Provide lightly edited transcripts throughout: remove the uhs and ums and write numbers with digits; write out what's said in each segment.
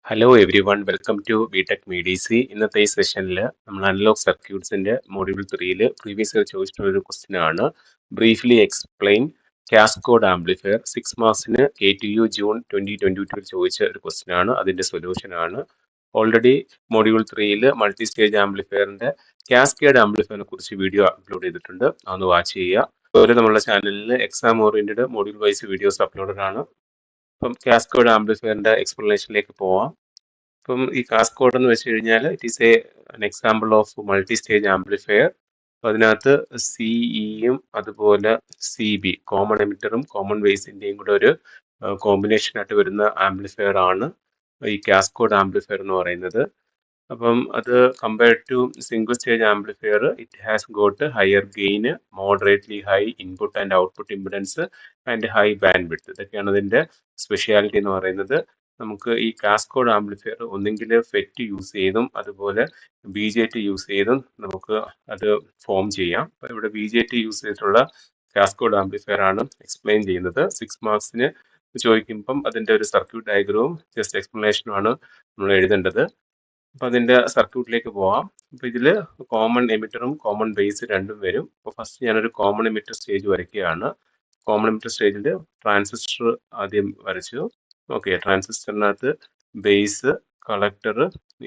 Hello everyone welcome to BTech MEDC. ഇന്നത്തെ ഈ സെഷനിൽ നമ്മൾ അനലോഗ് സർക്യൂട്ട്സിന്റെ മോഡ്യൂൾ 3 പ്രീവിയസ് ഇയർ ചോദിച്ചിട്ടുള്ള ഒരു ക്വസ്റ്റ്യൻ ആണ്. ബ്രീഫ്ലി എക്സ്പ്ലെയിൻ കാസ്കോഡ് ആംപ്ലിഫയർ 6 മാർക്സിന് KTU ജൂൺ 2022 ചോദിച്ച ഒരു ക്വസ്റ്റ്യൻ ആണ്. അതിന്റെ സൊല്യൂഷൻ ആണ്. ഓൾറെഡി മോഡ്യൂൾ 3 മൾട്ടി സ്റ്റേജ് ആംപ്ലിഫയറിന്റെ കാസ്കേഡ് ആംപ്ലിഫയറിനെ കുറിച്ച് വീഡിയോ അപ്ലോഡ് ചെയ്തിട്ടുണ്ട്. അതൊന്ന് വാച്ച് ചെയ്യുക. അതുപോലെ നമ്മുടെ ചാനലിൽ exam oriented module wise videos uploaded ആണ്. അപ്പം കാസ്കോഡ് ആംപ്ലിഫയറിന്റെ എക്സ്പ്ലനേഷനിലേക്ക് പോവാം. അപ്പം ഈ കാസ്കോഡ് എന്ന് വെച്ച് കഴിഞ്ഞാൽ it is an example of multi stage amplifier. അതിനകത്ത് CEയും അതുപോലെ CB കോമൺ എമിറ്ററും കോമൺ ബേസിന്റെയും കൂടെ ഒരു കോമ്പിനേഷൻ ആയിട്ട് വരുന്ന ആംപ്ലിഫയർ ആണ് ഈ കാസ്കോഡ് ആംപ്ലിഫയർ എന്ന് പറയുന്നത്. അപ്പം അത് compared to single stage amplifier it has got higher gain, moderately high input and output impedance and high bandwidth. ഇതൊക്കെയാണ് അതിന്റെ സ്പെഷ്യാലിറ്റി എന്ന് പറയുന്നത്. നമുക്ക് ഈ കാസ്കോഡ് ആംപ്ലിഫയർ ഒന്നെങ്കിൽ ഫെറ്റ് യൂസ് ചെയ്തും അതുപോലെ BJT യൂസ് ചെയ്തും നമുക്ക് അത് ഫോം ചെയ്യാം. അപ്പോൾ ഇവിടെ BJT യൂസ് ചെയ്തിട്ടുള്ള കാസ്കോഡ് ആംപ്ലിഫയർ ആണ് എക്സ്പ്ലെയിൻ ചെയ്യുന്നത്. 6 മാർക്സിന് ചോദിക്കുമ്പം അതിന്റെ ഒരു സർക്യൂട്ട് ഡയഗ്രവും ജസ്റ്റ് എക്സ്പ്ലനേഷനും ആണ് നമ്മൾ എഴുതേണ്ടത്. അപ്പൊ അതിന്റെ സർക്യൂട്ടിലേക്ക് പോവാം. അപ്പൊ ഇതില് കോമൺ എമിറ്ററും കോമൺ ബേസ് രണ്ടും വരും. അപ്പൊ ഫസ്റ്റ് ഞാനൊരു കോമൺ എമിറ്റർ സ്റ്റേജ് വരയ്ക്കുകയാണ്. കോമൺ എമിറ്റർ സ്റ്റേജിൽ ട്രാൻസിസ്റ്റർ ആദ്യം വരച്ചു. ഓക്കെ, ട്രാൻസിസ്റ്ററിനകത്ത് ബേസ്, കളക്ടർ,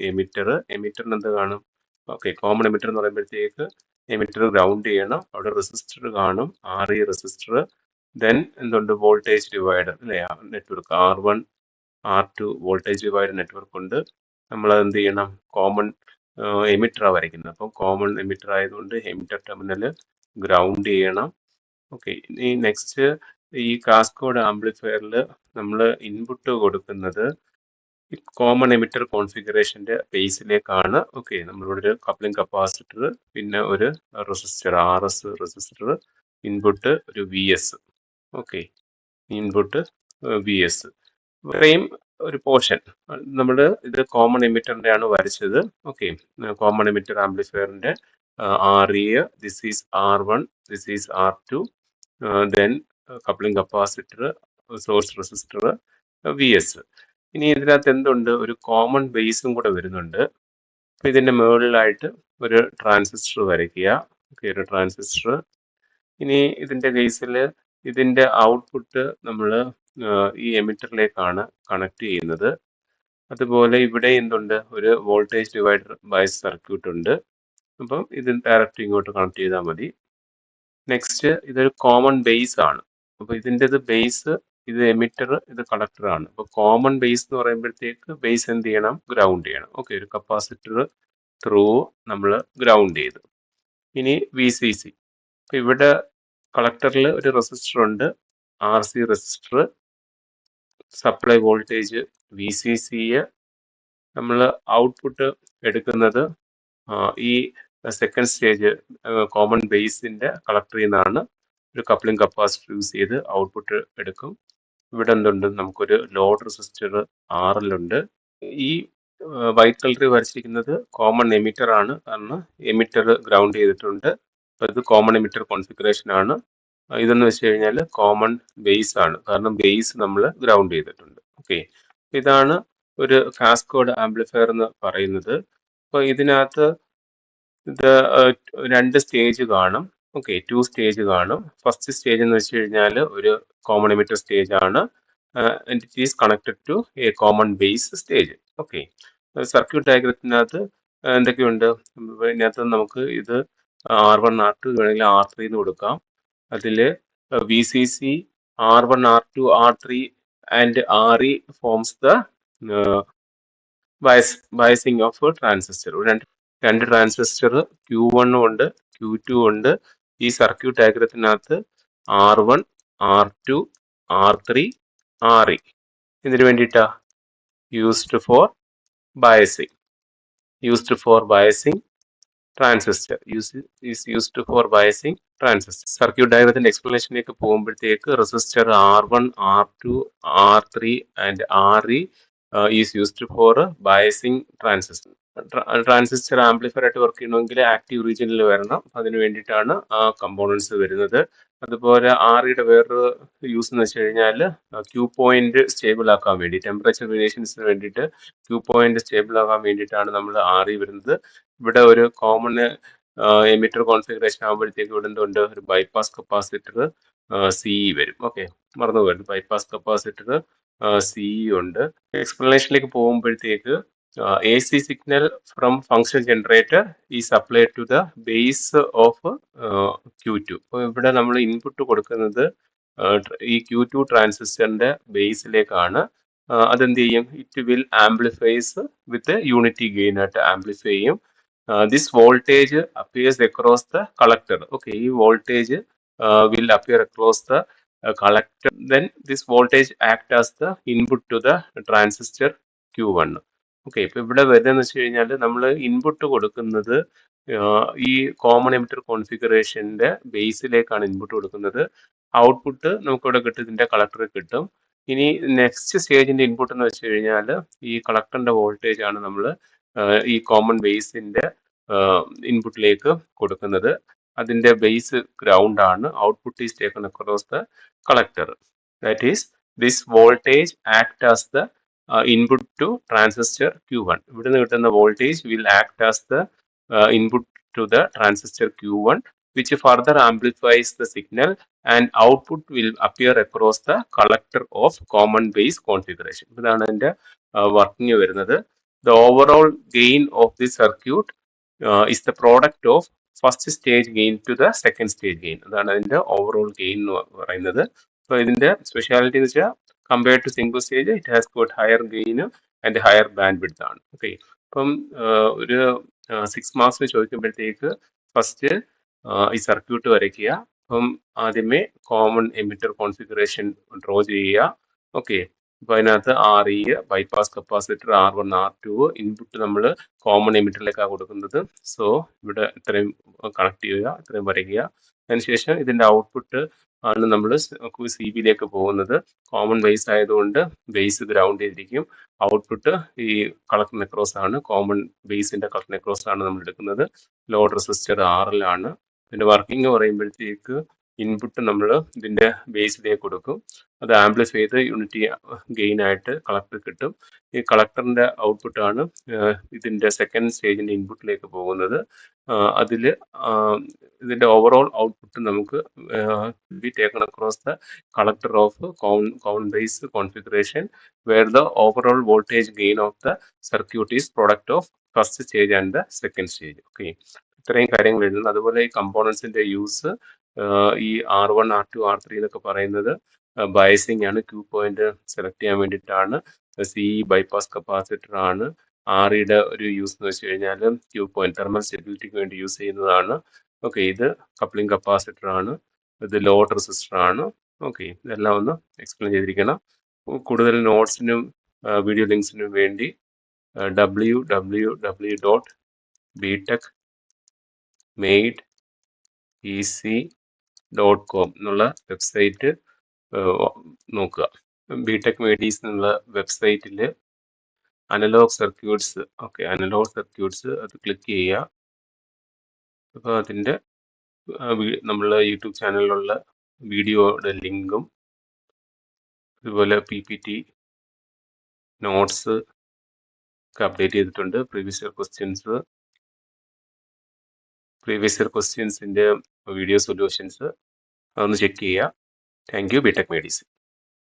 എമിറ്ററിന് എന്ത് കാണും? ഓക്കെ, കോമൺ എമിറ്റർ എന്ന് പറയുമ്പോഴത്തേക്ക് എമിറ്റർ ഗ്രൗണ്ട് ചെയ്യണം. അവിടെ റെസിസ്റ്റർ കാണും, RE റെസിസ്റ്റർ. ദെൻ എന്തുണ്ട്? വോൾട്ടേജ് ഡിവൈഡർ അല്ലേ? Network R1 R2 voltage divider network ഉണ്ട്. നമ്മൾ അത് എന്ത് ചെയ്യണം? കോമൺ എമിറ്റർ വരയ്ക്കുന്നത്. അപ്പം കോമൺ എമിറ്റർ ആയതുകൊണ്ട് എമിറ്റർ ടെർമിനൽ ഗ്രൗണ്ട് ചെയ്യണം. ഓക്കെ, ഇനി നെക്സ്റ്റ് ഈ കാസ്കോഡ് ആംപ്ലിഫയറിൽ നമ്മൾ ഇൻപുട്ട് കൊടുക്കുന്നത് കോമൺ എമിറ്റർ കോൺഫിഗറേഷന്റെ ബേസിലേക്കാണ്. ഓക്കെ, നമ്മളിവിടെ ഒരു കപ്ലിംഗ് കപ്പാസിറ്റർ, പിന്നെ ഒരു റെസിസ്റ്റർ RS റെസിസ്റ്റർ, ഇൻപുട്ട് ഒരു VS. Okay, input VS. ഇത്രയും ഒരു പോർഷൻ നമ്മൾ ഇത് കോമൺ എമിറ്ററിന്റെ ആണ് വരച്ചത്. ഓക്കെ, കോമൺ എമിറ്റർ ആംപ്ലിഫയറിന്റെ RE, this is R1, this is R2, then coupling capacitor, source resistor, VS. ഇനി ഇതിനകത്ത് എന്തുണ്ട്? ഒരു കോമൺ ബേസും കൂടെ വരുന്നുണ്ട്. അപ്പൊ ഇതിന്റെ മുകളിലായിട്ട് ഒരു ട്രാൻസിസ്റ്റർ വരയ്ക്കുക. ഓക്കെ, ഒരു ട്രാൻസിസ്റ്റർ. ഇനി ഇതിന്റെ കേസിൽ ഇതിന്റെ ഔട്ട്പുട്ട് നമ്മൾ ഈ എമിറ്ററിലേക്കാണ് കണക്ട് ചെയ്യുന്നത്. അതുപോലെ ഇവിടെ എന്തുണ്ട്? ഒരു വോൾട്ടേജ് ഡിവൈഡർ ബയസ് സർക്യൂട്ട് ഉണ്ട്. അപ്പം ഇത് ഡയറക്റ്റ് ഇങ്ങോട്ട് കണക്ട് ചെയ്താൽ മതി. നെക്സ്റ്റ് ഇതൊരു കോമൺ ബേസ് ആണ്. അപ്പൊ ഇതിൻ്റെ ബേസ്, ഇത് എമിറ്റർ, ഇത് കളക്ടർ ആണ്. അപ്പൊ കോമൺ ബേസ് എന്ന് പറയുമ്പോഴത്തേക്ക് ബേസ് എന്ത് ചെയ്യണം? ഗ്രൗണ്ട് ചെയ്യണം. ഓക്കെ, ഒരു കപ്പാസിറ്റർ ത്രൂ നമ്മൾ ഗ്രൗണ്ട് ചെയ്തു. ഇനി VCC. അപ്പൊ ഇവിടെ കളക്ടറിൽ ഒരു റെസിസ്റ്റർ ഉണ്ട്, RC resistor. Supply voltage VCC. നമ്മൾ ഔട്ട്പുട്ട് എടുക്കുന്നത് ഈ സെക്കൻഡ് സ്റ്റേജ് കോമൺ ബേസിന്റെ കളക്ടറിൽ നിന്നാണ്. ഒരു കപ്ലിംഗ് കപ്പാസിറ്റർ യൂസ് ചെയ്ത് ഔട്ട്പുട്ട് എടുക്കും. ഇവിടെ എന്തുണ്ട്? നമുക്കൊരു ലോഡ് റെസിസ്റ്റർ RL ഉണ്ട്. ഈ വൈറ്റ് കളറിൽ വരച്ചിരിക്കുന്നത് കോമൺ എമിറ്റർ ആണ്, കാരണം എമിറ്റർ ഗ്രൗണ്ട് ചെയ്തിട്ടുണ്ട്. അപ്പൊ ഇത് കോമൺ എമിറ്റർ കോൺഫിഗറേഷൻ ആണ്. ഇതെന്ന് വെച്ച് കഴിഞ്ഞാൽ കോമൺ ബേസ് ആണ്, കാരണം ബേസ് നമ്മൾ ഗ്രൗണ്ട് ചെയ്തിട്ടുണ്ട്. ഓക്കെ, ഇതാണ് ഒരു കാസ്കോഡ് ആംപ്ലിഫയർ എന്ന് പറയുന്നത്. അപ്പൊ ഇതിനകത്ത് ഇത് രണ്ട് സ്റ്റേജ് കാണും. ഓക്കെ, 2 സ്റ്റേജ് കാണും. ഫസ്റ്റ് സ്റ്റേജ് എന്ന് വെച്ച് കഴിഞ്ഞാൽ ഒരു കോമൺ എമിറ്റർ സ്റ്റേജ് ആണ്. It is connected to a common base stage. Okay, circuit ഡയഗ്രത്തിനകത്ത് എന്തൊക്കെയുണ്ട്? ഇതിനകത്ത് നമുക്ക് ഇത് R1 R2 വേണമെങ്കിൽ R3 എന്ന് കൊടുക്കാം. അതിൽ VCC, R1 R2 R3 and RE forms the biasing of transistor. രണ്ട് ട്രാൻസിസ്റ്റർ Q1 ഉണ്ട്, Q2 ഉണ്ട്. ഈ circuit ഡയഗ്രത്തിനകത്ത് R1 R2 R3 RE ഇതിനു വേണ്ടിയിട്ടാ? Used for biasing transistor. Used for biasing transistor. Circuit ഡയഗ്രത്തിന്റെ എക്സ്പ്ലനേഷനിലേക്ക് പോകുമ്പോഴത്തേക്ക് resistor R1 R2 R3 and RE is used for biasing transistor. Transistor amplifier ആയിട്ട് വർക്ക് ചെയ്യണമെങ്കിൽ ആക്റ്റീവ് റീജിയനിൽ വരണം. അതിന് വേണ്ടിയിട്ടാണ് ആ കമ്പോണൻസ് വരുന്നത്. അതുപോലെ ആറിയുടെ വേറൊരു യൂസ് എന്ന് വെച്ച് കഴിഞ്ഞാൽ ക്യൂ പോയിന്റ് സ്റ്റേബിൾ ആക്കാൻ വേണ്ടി, ടെമ്പറേച്ചർ വേരിയേഷൻസിന് വേണ്ടിയിട്ട് ക്യൂ പോയിന്റ് സ്റ്റേബിൾ ആക്കാൻ വേണ്ടിയിട്ടാണ് നമ്മൾ ആറി വരുന്നത്. ഇവിടെ ഒരു കോമൺ എമിറ്റർ കോൺഫിഗറേഷൻ ആകുമ്പോഴത്തേക്ക് ഇവിടെ എന്തുണ്ട്, ഒരു ബൈപ്പാസ് കപ്പാസിറ്റർ സി വരും. ഓക്കെ, മറന്നു പോയത്, ബൈപ്പാസ് കപ്പാസിറ്റർ സി ഉണ്ട്. എക്സ്പ്ലനേഷനിലേക്ക് പോകുമ്പോഴത്തേക്ക് AC signal from function generator is applied to the base of Q2. അപ്പോൾ ഇവിടെ നമ്മൾ ഇൻപുട്ട് കൊടുക്കുന്നത് ഈ Q2 ട്രാൻസിസ്റ്ററിന്റെ ബേസിലേക്കാണ്. അതെന്ത് ചെയ്യും, it will amplifies with unity gain ആയിട്ട് ആംപ്ലിഫൈ ചെയ്യും. This voltage appears across the collector. Okay, ഈ voltage will appear across the collector. Then this voltage act as the input to the transistor Q1. Okay, ഇപ്പൊ ഇവിടെ വരുന്നതെന്ന് വെച്ച് കഴിഞ്ഞാൽ നമ്മൾ input കൊടുക്കുന്നത് ഈ കോമൺ എമിറ്റർ കോൺഫിഗറേഷന്റെ ബേസിലേക്കാണ് ഇൻപുട്ട് കൊടുക്കുന്നത്. ഔട്ട്പുട്ട് നമുക്ക് ഇവിടെ കിട്ടും, ഇതിന്റെ കളക്ടറിൽ കിട്ടും. ഇനി നെക്സ്റ്റ് സ്റ്റേജിന്റെ ഇൻപുട്ട് എന്ന് വെച്ച് കഴിഞ്ഞാൽ ഈ കളക്ടറിന്റെ വോൾട്ടേജ് ആണ് നമ്മൾ ഈ കോമൺ ബേസിന്റെ ഇൻപുട്ടിലേക്ക് കൊടുക്കുന്നത്. അതിന്റെ ബേസ് ഗ്രൗണ്ട് ആണ്. Output is taken across the collector. That is this voltage act as the input to transistor Q1. ഇവിടുന്ന് കിട്ടുന്ന voltage will act as the input to the transistor Q1, which further amplifies the signal and output will appear across the collector of common base configuration. ഇതാണ് അതിന്റെ working വരുന്നത്. The overall gain of this circuit is the product of first stage gain to the second stage gain. അതാണ് അതിന്റെ overall gain എന്ന് പറയുന്നത്. അപ്പോൾ ഇതിന്റെ speciality എന്ന് വെച്ചാൽ compared to single stage, it has got higher gain and higher bandwidth ആണ്. Okay, അപ്പം ഒരു 6 മാർക്സിന് ചോദിക്കുമ്പോഴത്തേക്ക് ഫസ്റ്റ് ഈ സർക്യൂട്ട് വരയ്ക്കുക. അപ്പം ആദ്യമേ കോമൺ എമിറ്റർ കോൺഫിഗറേഷൻ ഡ്രോ ചെയ്യുക. ഓക്കെ, അപ്പൊ അതിനകത്ത് RE, bypass capacitor R1, R2, input നമ്മൾ കോമൺ എമിറ്ററിലേക്കാണ് കൊടുക്കുന്നത്. സോ ഇവിടെ ഇത്രയും കണക്ട് ചെയ്യുക, ഇത്രയും വരയ്ക്കുക. അതിനുശേഷം ഇതിന്റെ ഔട്ട്പുട്ട് ആണ് നമ്മൾ CBയിലേക്ക് പോകുന്നത്. കോമൺ ബേസ് ആയതുകൊണ്ട് ബേസ് ഗ്രൗണ്ട് ചെയ്തിരിക്കും. ഔട്ട്പുട്ട് ഈ കളക്ടർ നെക്രോസ് ആണ്, കോമൺ ബേസിന്റെ കളക്ടർ നെക്രോസ് ആണ് നമ്മൾ എടുക്കുന്നത്. ലോഡ് റെസിസ്റ്റർ RL ആണ്. ഇതിന്റെ വർക്കിംഗ് പറയുമ്പോഴത്തേക്ക് ഇൻപുട്ട് നമ്മൾ ഇതിന്റെ ബേസിലേക്ക് കൊടുക്കും. അത് ആംപ്ലിഫൈ ചെയ്ത് യൂണിറ്റി ഗെയിൻ ആയിട്ട് കളക്ടർ കിട്ടും. ഈ കളക്ടറിന്റെ ഔട്ട്പുട്ട് ആണ് ഇതിന്റെ സെക്കൻഡ് സ്റ്റേജിന്റെ ഇൻപുട്ടിലേക്ക് പോകുന്നത്. അതിൽ ഇതിന്റെ ഓവറോൾ ഔട്ട്പുട്ട് നമുക്ക് be taken across the collector of common base configuration, where the overall voltage gain of the circuit is product of first stage and the second stage. Okay, ഇത്രയും കാര്യങ്ങൾ എഴുതുന്നത്. അതുപോലെ ഈ കമ്പോണൻസിന്റെ യൂസ് ഈ R1, R2, R3 എന്നൊക്കെ പറയുന്നത് biasing ആണ്, Q point select ചെയ്യാൻ വേണ്ടിയിട്ടാണ്. CE ബൈപ്പാസ് കപ്പാസിറ്റർ ആണ്. REയുടെ ഒരു യൂസ് എന്ന് വെച്ച് കഴിഞ്ഞാൽ ക്യൂ പോയിന്റ് തെർമൽ സ്റ്റെബിലിറ്റിക്ക് വേണ്ടി യൂസ് ചെയ്യുന്നതാണ്. ഓക്കെ, ഇത് കപ്ലിംഗ് കപ്പാസിറ്റർ ആണ്. ഇത് ലോഡ് റെസിസ്റ്റർ ആണ്. ഓക്കെ, ഇതെല്ലാം ഒന്ന് എക്സ്പ്ലെയിൻ ചെയ്തിരിക്കണം. കൂടുതൽ നോട്ട്സിനും വീഡിയോ ലിങ്ക്സിനും വേണ്ടി www.btechmadeec.com എന്നുള്ള വെബ്സൈറ്റ് നോക്കുക. ബിടെക് മേഡീസ് എന്നുള്ള വെബ്സൈറ്റിൽ analog circuits, okay, analog circuits അത് ക്ലിക്ക് ചെയ്യുക. അപ്പോൾ അതിൻ്റെ നമ്മളെ യൂട്യൂബ് ചാനലിലുള്ള വീഡിയോയുടെ ലിങ്കും അതുപോലെ PPT നോട്ട്സ് ഒക്കെ അപ്ഡേറ്റ് ചെയ്തിട്ടുണ്ട്. പ്രീവിയസ് ഇയർ ക്വസ്റ്റ്യൻസിൻ്റെ വീഡിയോ സൊല്യൂഷൻസ് അതൊന്ന് ചെക്ക് ചെയ്യുക. Thank you. ബിടെക് മേഡീസ്.